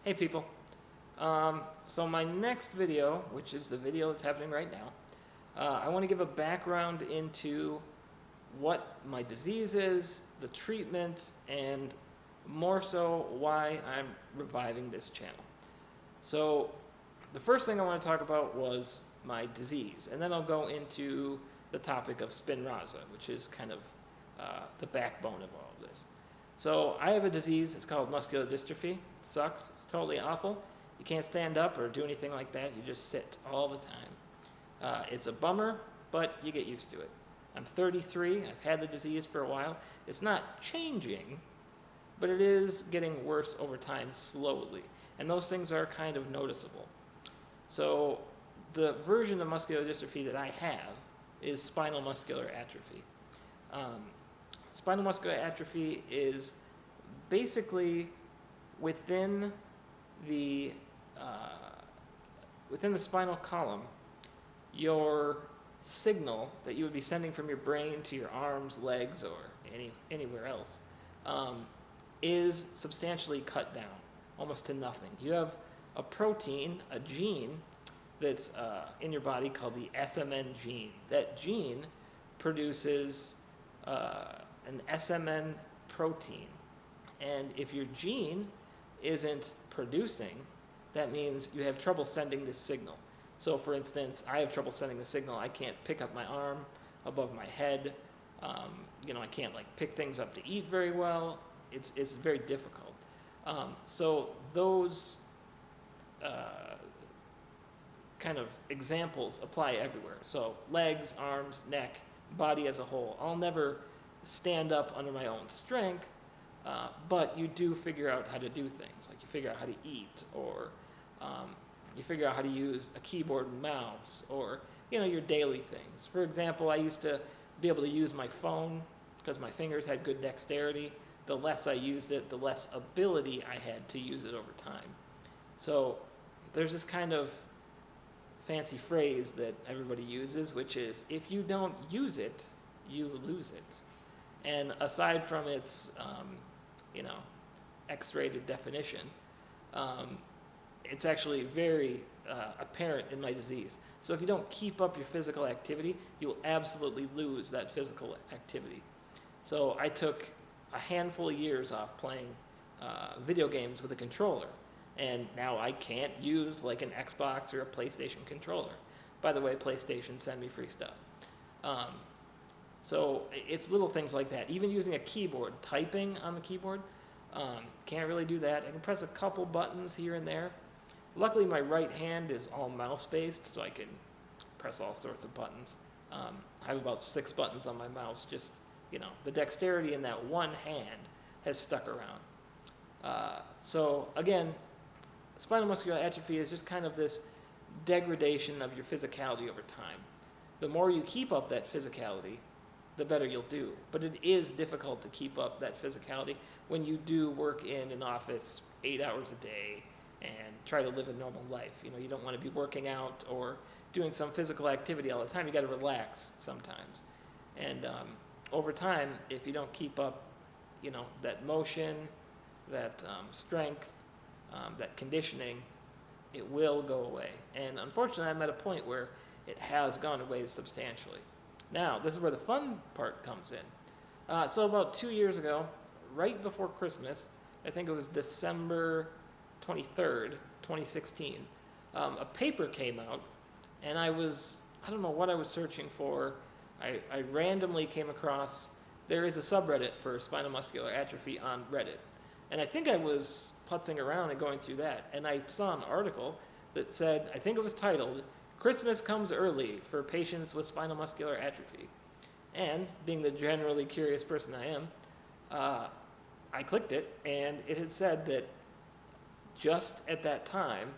Hey people. So my next video, which is the video that's happening right now, I want to give a background into what my disease is, the treatment, and more so why I'm reviving this channel. So the first thing I want to talk about was my disease, and then I'll go into the topic of Spinraza, which is kind of the backbone of all of this. So I have a disease, it's called muscular dystrophy. It sucks, it's totally awful. You can't stand up or do anything like that, you just sit all the time. It's a bummer, but you get used to it. I'm 33, I've had the disease for a while. It's not changing, but it is getting worse over time slowly. And those things are kind of noticeable. So the version of muscular dystrophy that I have is spinal muscular atrophy. Spinal muscular atrophy is basically within the spinal column, your signal that you would be sending from your brain to your arms, legs, or anywhere else is substantially cut down, almost to nothing. You have a protein, a gene, that's in your body called the SMN gene. That gene produces an SMN protein. And if your gene isn't producing, that means you have trouble sending this signal. So for instance, I have trouble sending the signal. I can't pick up my arm above my head. I can't pick things up to eat very well. It's very difficult. So those kind of examples apply everywhere. So legs, arms, neck, body as a whole. I'll never stand up under my own strength, but you do figure out how to do things. Like you figure out how to eat, or you figure out how to use a keyboard and mouse, or your daily things. For example, I used to be able to use my phone because my fingers had good dexterity. The less I used it, the less ability I had to use it over time. So there's this kind of fancy phrase that everybody uses, which is, if you don't use it, you lose it. And aside from its, X-rated definition, it's actually very apparent in my disease. So if you don't keep up your physical activity, you will absolutely lose that physical activity. So I took a handful of years off playing video games with a controller. And now I can't use an Xbox or a PlayStation controller. By the way, PlayStation, send me free stuff. So it's little things like that. Even using a keyboard, typing on the keyboard, can't really do that. I can press a couple buttons here and there. Luckily, my right hand is all mouse-based, so I can press all sorts of buttons. I have about 6 buttons on my mouse. Just, the dexterity in that one hand has stuck around. So again, spinal muscular atrophy is just kind of this degradation of your physicality over time. The more you keep up that physicality, the better you'll do. But it is difficult to keep up that physicality when you do work in an office 8 hours a day and try to live a normal life. You don't want to be working out or doing some physical activity all the time. You got to relax sometimes. And over time, if you don't keep up, that motion, that strength, that conditioning, it will go away. And unfortunately, I'm at a point where it has gone away substantially. Now, this is where the fun part comes in. So about 2 years ago, right before Christmas, I think it was December 23rd, 2016, a paper came out, and I don't know what I was searching for. I randomly came across, there is a subreddit for spinal muscular atrophy on Reddit. And I think I was putzing around and going through that, and I saw an article that said, I think it was titled, "Christmas Comes Early for Patients with Spinal Muscular Atrophy." And being the generally curious person I am, I clicked it, and it had said that just at that time,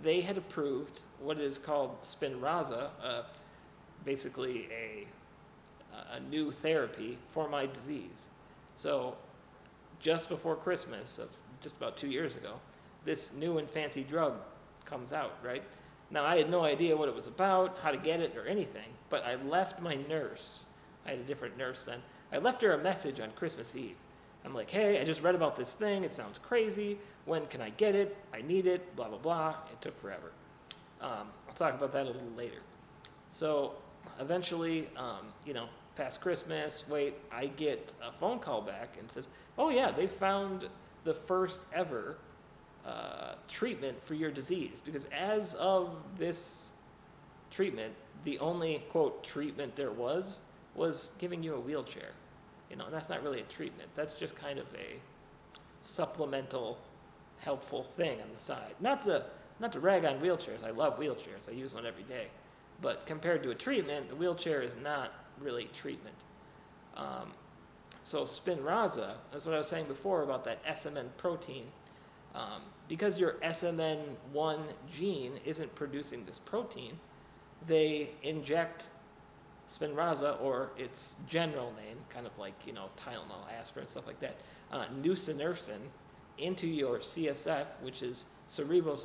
they had approved what is called Spinraza, basically a new therapy for my disease. So just before Christmas of just about 2 years ago, this new and fancy drug comes out, right? Now, I had no idea what it was about, how to get it, or anything, but I left my nurse. I had a different nurse then. I left her a message on Christmas Eve. I'm like, hey, I just read about this thing. It sounds crazy. When can I get it? I need it, blah, blah, blah. It took forever. I'll talk about that a little later. So eventually, past Christmas, I get a phone call back and says, oh yeah, they found the first ever treatment for your disease. Because as of this treatment, the only, quote, treatment there was giving you a wheelchair. And that's not really a treatment. That's just kind of a supplemental, helpful thing on the side. Not to rag on wheelchairs. I love wheelchairs. I use one every day. But compared to a treatment, the wheelchair is not really treatment. So Spinraza, that's what I was saying before about that SMN protein. Because your SMN1 gene isn't producing this protein, they inject Spinraza, or its general name, kind of like, Tylenol, aspirin, stuff like that, nusinersen, into your CSF, which is cerebral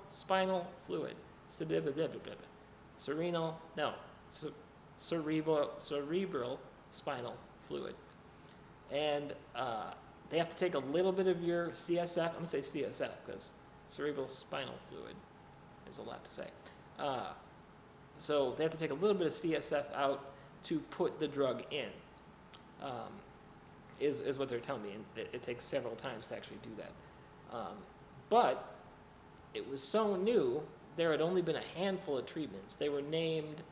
spinal fluid. Cerebral spinal fluid. And they have to take a little bit of your CSF. I'm going to say CSF because cerebral spinal fluid is a lot to say. So they have to take a little bit of CSF out to put the drug in, is what they're telling me. And it takes several times to actually do that. But it was so new, there had only been a handful of treatments. They were named,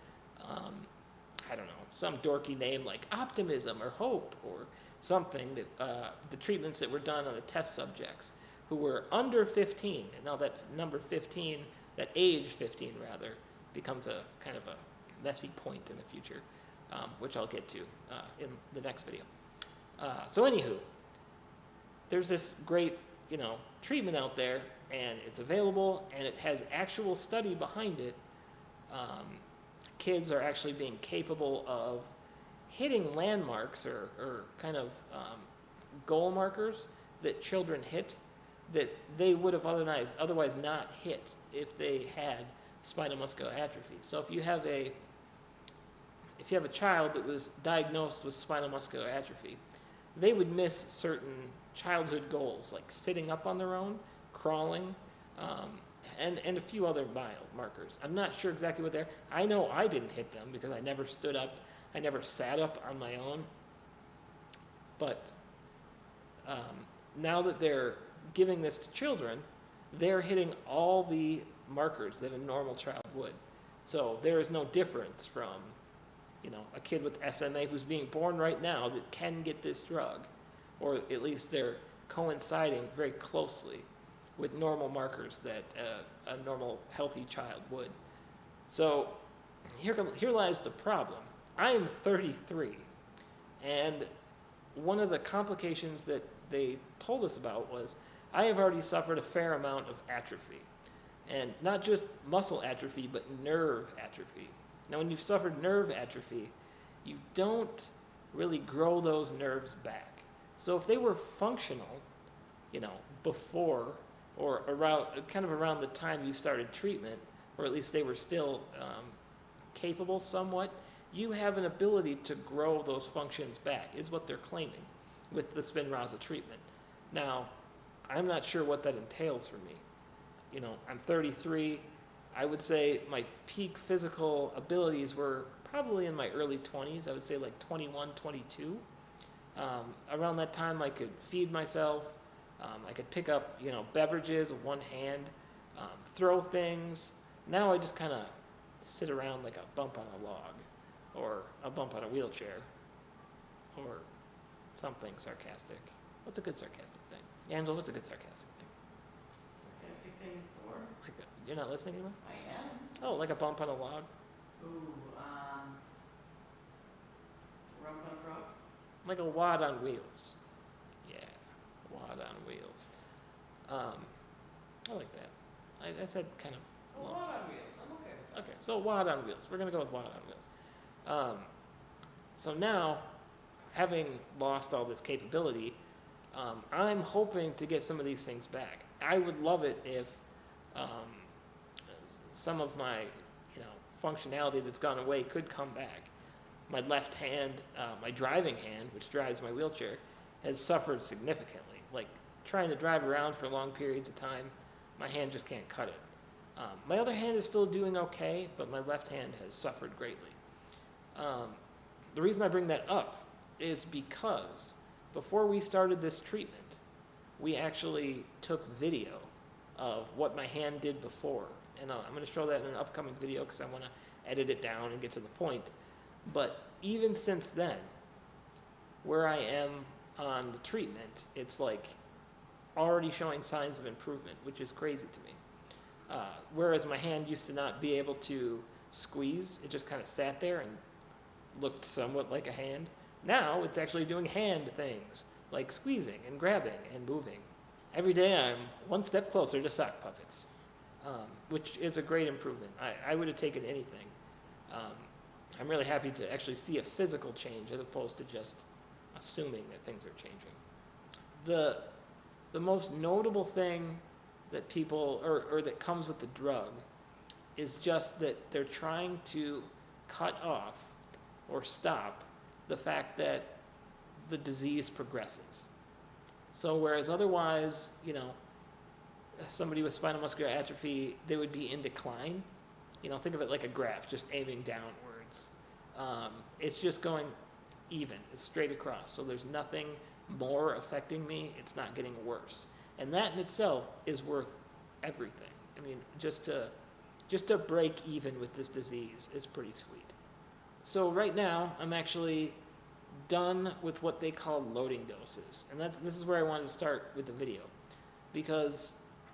I don't know, some dorky name like optimism or hope or something, that the treatments that were done on the test subjects who were under 15. And now that number 15, that age 15 rather, becomes a kind of a messy point in the future, which I'll get to in the next video. So anywho, there's this great, treatment out there, and it's available, and it has actual study behind it. Kids are actually being capable of hitting landmarks or kind of goal markers that children hit that they would have otherwise not hit if they had spinal muscular atrophy. So if you have a child that was diagnosed with spinal muscular atrophy, they would miss certain childhood goals like sitting up on their own, crawling, and a few other markers. I'm not sure exactly what they're. I know I didn't hit them because I never stood up. I never sat up on my own. But now that they're giving this to children, they're hitting all the markers that a normal child would. So there is no difference from, a kid with SMA who's being born right now that can get this drug, or at least they're coinciding very closely with normal markers that a normal healthy child would. So here lies the problem. I am 33, and one of the complications that they told us about was I have already suffered a fair amount of atrophy. And not just muscle atrophy, but nerve atrophy. Now, when you've suffered nerve atrophy, you don't really grow those nerves back. So if they were functional, before or around the time you started treatment, or at least they were still capable somewhat, you have an ability to grow those functions back, is what they're claiming with the Spinraza treatment. Now, I'm not sure what that entails for me. I'm 33. I would say my peak physical abilities were probably in my early 20s. I would say like 21, 22. Around that time, I could feed myself. I could pick up, beverages with one hand, throw things. Now I just kind of sit around like a bump on a log, or a bump on a wheelchair, or something sarcastic. What's a good sarcastic thing? Angela, what's a good sarcastic thing? Thing for? You're not listening anymore? I am. Oh, like a bump on a log? Ooh, rump on a frog? Like a wad on wheels. Yeah, wad on wheels. I like that. I said kind of. A wad on wheels, I'm okay. Okay, so wad on wheels. We're going to go with wad on wheels. So now, having lost all this capability, I'm hoping to get some of these things back. I would love it if some of my, functionality that's gone away could come back. my left hand, my driving hand, which drives my wheelchair, has suffered significantly. Like trying to drive around for long periods of time, my hand just can't cut it. My other hand is still doing okay, but my left hand has suffered greatly. The reason I bring that up is because before we started this treatment, we actually took video of what my hand did before. And I'm going to show that in an upcoming video because I want to edit it down and get to the point. But even since then, where I am on the treatment, it's like already showing signs of improvement, which is crazy to me. Whereas my hand used to not be able to squeeze, it just kind of sat there and looked somewhat like a hand. Now it's actually doing hand things, like squeezing and grabbing and moving. Every day I'm one step closer to sock puppets, which is a great improvement. I would have taken anything. I'm really happy to actually see a physical change as opposed to just assuming that things are changing. The most notable thing that people, or that comes with the drug, is just that they're trying to cut off or stop the fact that the disease progresses. So whereas otherwise, you know, somebody with spinal muscular atrophy, they would be in decline. You know, think of it like a graph, just aiming downwards. It's just going even, it's straight across. So there's nothing more affecting me, it's not getting worse. And that in itself is worth everything. I mean, just to break even with this disease is pretty sweet. So right now, I'm actually done with what they call loading doses. And this is where I wanted to start with the video. Because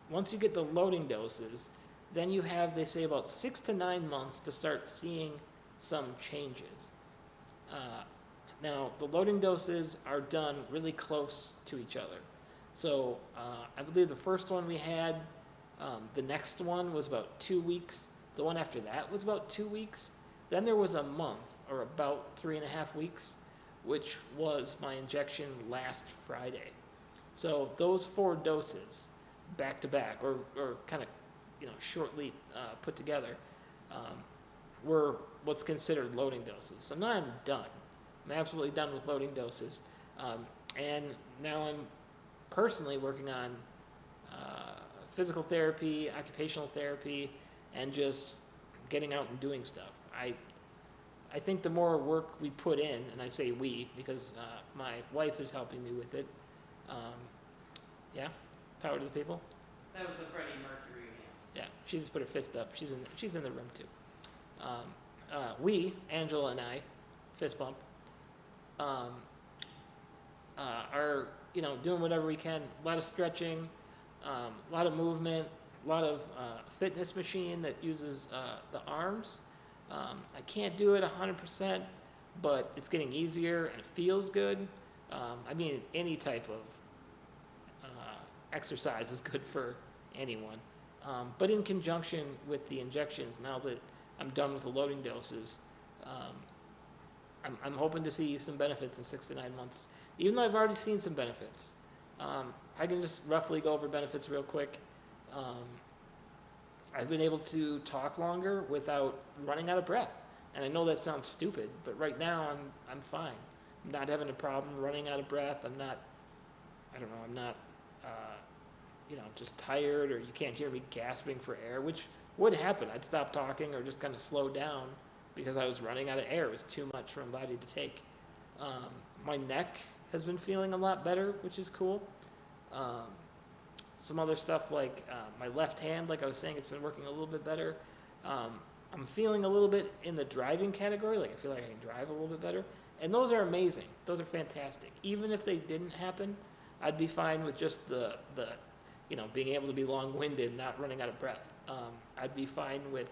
once you get the loading doses, then you have, they say, about 6 to 9 months to start seeing some changes. Now, the loading doses are done really close to each other. So I believe the first one we had, the next one was about 2 weeks. The one after that was about 2 weeks. Then there was a month, or about 3.5 weeks, which was my injection last Friday. So those 4 doses, back to back, or kind of, you know, shortly put together, were what's considered loading doses. So now I'm done. I'm absolutely done with loading doses. And now I'm personally working on physical therapy, occupational therapy, and just getting out and doing stuff. I think the more work we put in, and I say we because my wife is helping me with it. Yeah, power to the people. That was the Freddie Mercury hand. Yeah, she just put her fist up. She's in the room too. We, Angela and I, fist bump, are, you know, doing whatever we can. A lot of stretching, a lot of movement, a lot of fitness machine that uses the arms. I can't do it 100%, but it's getting easier and it feels good. I mean, any type of exercise is good for anyone. But in conjunction with the injections, now that I'm done with the loading doses, I'm hoping to see some benefits in 6 to 9 months, even though I've already seen some benefits. I can just roughly go over benefits real quick. I've been able to talk longer without running out of breath. And I know that sounds stupid, but right now I'm fine. I'm not having a problem running out of breath. I'm not you know, just tired, or you can't hear me gasping for air, which would happen. I'd stop talking or just kind of slow down because I was running out of air. It was too much for my body to take. My neck has been feeling a lot better, which is cool. Some other stuff like my left hand, like I was saying, it's been working a little bit better. I'm feeling a little bit in the driving category, like I feel like I can drive a little bit better. And those are amazing. Those are fantastic. Even if they didn't happen, I'd be fine with just the you know, being able to be long-winded, not running out of breath. I'd be fine with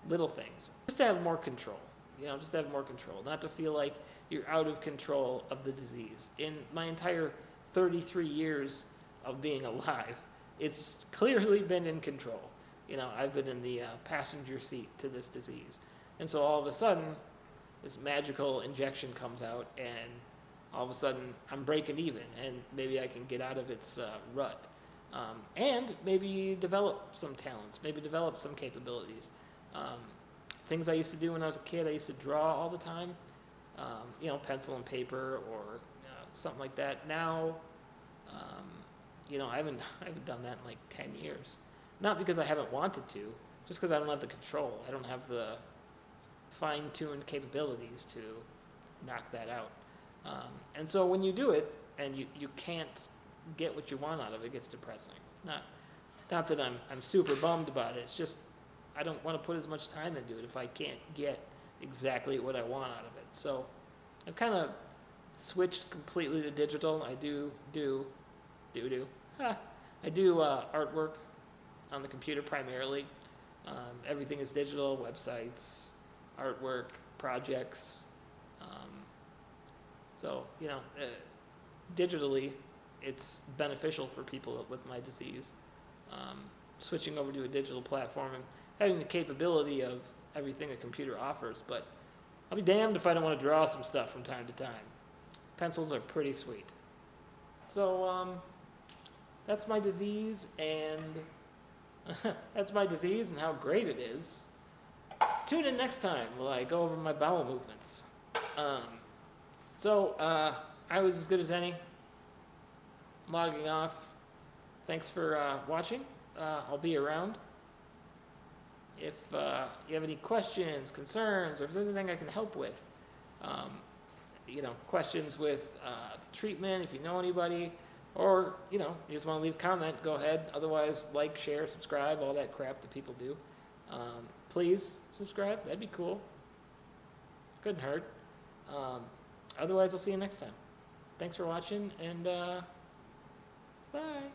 little things. Just to have more control, you know, just to have more control. Not to feel like you're out of control of the disease. In my entire 33 years of being alive, it's clearly been in control. You know, I've been in the passenger seat to this disease. And so all of a sudden, this magical injection comes out, and all of a sudden I'm breaking even, and maybe I can get out of its rut. And maybe develop some talents, maybe develop some capabilities. Things I used to do when I was a kid, I used to draw all the time. pencil and paper or something like that. Now, I haven't done that in like 10 years. Not because I haven't wanted to, just because I don't have the control. I don't have the fine-tuned capabilities to knock that out. And so when you do it and you can't get what you want out of it, it gets depressing. Not that I'm super bummed about it. It's just I don't want to put as much time into it if I can't get exactly what I want out of it. So I've kind of switched completely to digital. I do artwork on the computer primarily. Everything is digital: websites, artwork, projects. Digitally, it's beneficial for people with my disease. Switching over to a digital platform and having the capability of everything a computer offers, but I'll be damned if I don't want to draw some stuff from time to time. Pencils are pretty sweet. So that's my disease, and how great it is. Tune in next time while I go over my bowel movements. I was as good as any. Logging off. Thanks for watching. I'll be around. If you have any questions, concerns, or if there's anything I can help with, questions with the treatment, if you know anybody, or, you just want to leave a comment, go ahead. Otherwise, like, share, subscribe, all that crap that people do. Please subscribe. That'd be cool. Couldn't hurt. Otherwise, I'll see you next time. Thanks for watching, and bye.